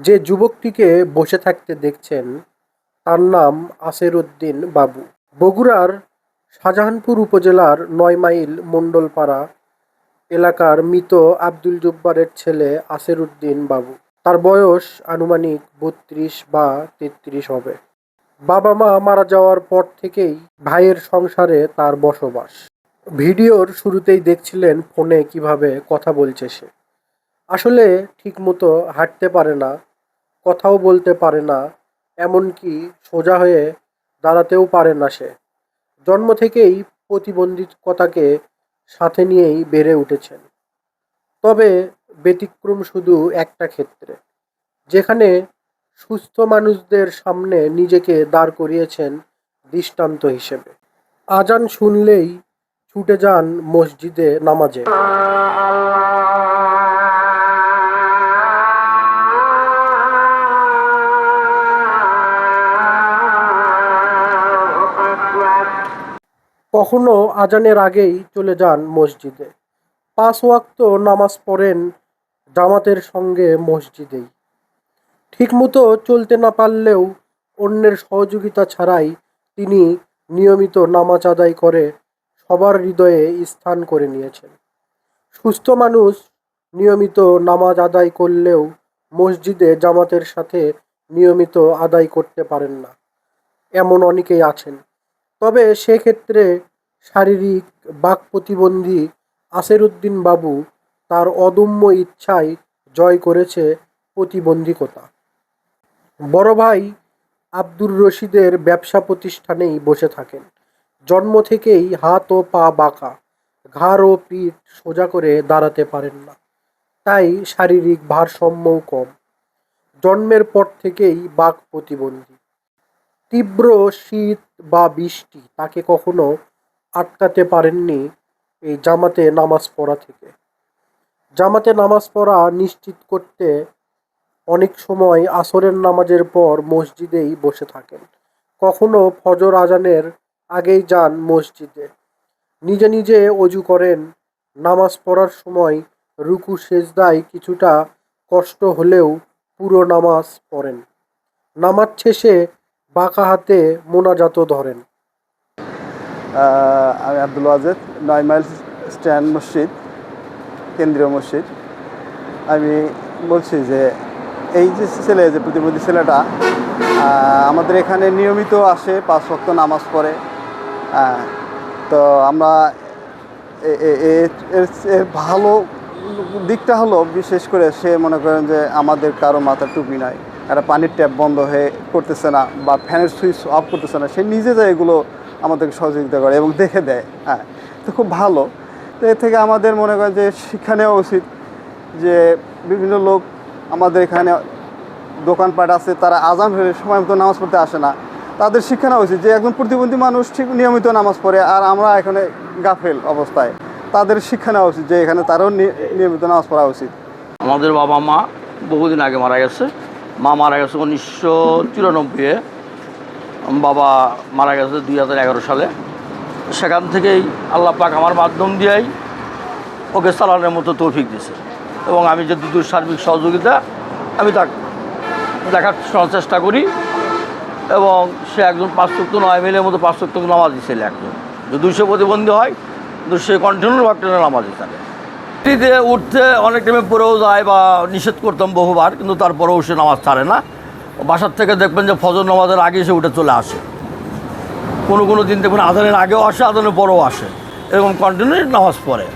যে যুবকটিকে বসে থাকতে দেখছেন তার নাম আসের উদ্দিন বাবু। বগুড়ার শাহজাহানপুর উপজেলার ৯ মাইল মণ্ডলপাড়া এলাকার মৃত আব্দুল জব্বারের ছেলে আসের উদ্দিন বাবু। তার বয়স আনুমানিক ৩২ বা ৩৩ হবে। বাবা মা মারা যাওয়ার পর থেকেই ভাইয়ের সংসারে তার বসবাস। ভিডিওর শুরুতেই দেখছিলেন ফোনে কিভাবে কথা বলছে সে। আসলে ঠিকমতো হাঁটতে পারে না, কথাও বলতে পারে না, এমনকি সোজা হয়ে দাঁড়াতেও পারে না সে। জন্ম থেকেই প্রতিবন্ধিতাকে সাথে নিয়েই বেড়ে উঠেছেন। তবে ব্যতিক্রম শুধু একটা ক্ষেত্রে, যেখানে সুস্থ মানুষদের সামনে নিজেকে দাঁড় করিয়েছেন দৃষ্টান্ত হিসেবে। আজান শুনলেই ছুটে যান মসজিদে নামাজে। কখনো আজানের আগেই চলে যান মসজিদে। ৫ ওয়াক্ত নামাজ পড়েন জামাতের সঙ্গে মসজিদেই। ঠিকমতো চলতে না পারলেও অন্যের সহযোগিতা ছাড়াই তিনি নিয়মিত নামাজ আদায় করে সবার হৃদয়ে স্থান করে নিয়েছেন। সুস্থ মানুষ নিয়মিত নামাজ আদায় করলেও মসজিদে জামাতের সাথে নিয়মিত আদায় করতে পারেন না, এমন অনেকেই আছেন। তবে সেক্ষেত্রে শারীরিক বাক প্রতিবন্ধী আসের উদ্দিন বাবু তার অদম্য ইচ্ছায় জয় করেছে প্রতিবন্ধকতা। বড় ভাই আব্দুর রশিদের ব্যবসা প্রতিষ্ঠানেই বসে থাকেন। জন্ম থেকেই হাত ও পা বাঁকা, ঘাড় ও পিঠ সোজা করে দাঁড়াতে পারেন না, তাই শারীরিক ভারসাম্যও কম। জন্মের পর থেকেই বাক প্রতিবন্ধী। তীব্র শীত বা বৃষ্টি তাকে কখনো আটকাতে পারেননি এই জামাতে নামাজ পড়া থেকে। জামাতে নামাজ পড়া নিশ্চিত করতে অনেক সময় আসরের নামাজের পর মসজিদেই বসে থাকেন। কখনো ফজর আজানের আগেই যান মসজিদে। নিজে নিজে অজু করেন। নামাজ পড়ার সময় রুকু সেজদায় কিছুটা কষ্ট হলেও পুরো নামাজ পড়েন। নামাজ শেষে বাঁকা হাতে মোনাজাতও ধরেন। আমি আব্দুল ওয়াজেদ, ৯ মাইল স্ট্যান্ড মসজিদ, কেন্দ্রীয় মসজিদ। আমি বলছি যে এই যে ছেলে, যে প্রতিবন্ধী ছেলেটা আমাদের এখানে নিয়মিত আসে, ৫ ওয়াক্ত নামাজ পড়ে। তো আমরা এর ভালো দিকটা হলো, বিশেষ করে সে মনে করেন যে আমাদের কারো মাথার টুপি নাই, একটা পানির ট্যাপ বন্ধ হয়ে করতেছে না বা ফ্যানের সুইচ অফ করতেছে না, সে নিজে যায় এগুলো আমাদেরকে সহযোগিতা করে এবং দেখে দেয়। তো খুব ভালো। তো এর থেকে আমাদের মনে করেন যে শিক্ষা নেওয়া উচিত যে বিভিন্ন লোক আমাদের এখানে দোকানপাট আছে, তারা আজান হলে সময় মতো নামাজ পড়তে আসে না। তাদের শিক্ষা নেওয়া উচিত যে একজন প্রতিবন্ধী মানুষ ঠিক নিয়মিত নামাজ পড়ে, আর আমরা এখানে গাফেল অবস্থায়। তাদের শিক্ষা নেওয়া উচিত যে এখানে তারাও নিয়মিত নামাজ পড়া উচিত। আমাদের বাবা মা বহুদিন আগে মারা গেছে। মা মারা গেছে 1994-এ, বাবা মারা গেছে 2011 সালে। সেখান থেকেই আল্লাহ পাক আমার মাধ্যম দিয়েই ওকে চালানোর মতো তৌফিক দিয়েছে এবং আমি যে দুটোর সার্বিক সহযোগিতা আমি তাকে দেখার চেষ্টা করি। এবং সে একজন ৫ ওয়াক্ত ৯ মাইলের মতো ৫ ওয়াক্ত নামাজি ছেলে। একজন যদি ২০০ প্রতিবন্ধী হয় কিন্তু সে কন্টিনিউ ভাবে নামাজি থাকে। মাটিতে উঠতে অনেক টাইমে পড়েও যায় বা নিষেধ করতাম বহুবার, কিন্তু তারপরেও সে নামাজ ছাড়ে না। বাসার থেকে দেখবেন যে ফজর নামাজের আগে সে উঠে চলে আসে। কোনো দিন দেখবেন আজানের আগেও আসে, আজানের পরেও আসে, এরকম কন্টিনিউ নামাজ পড়ে।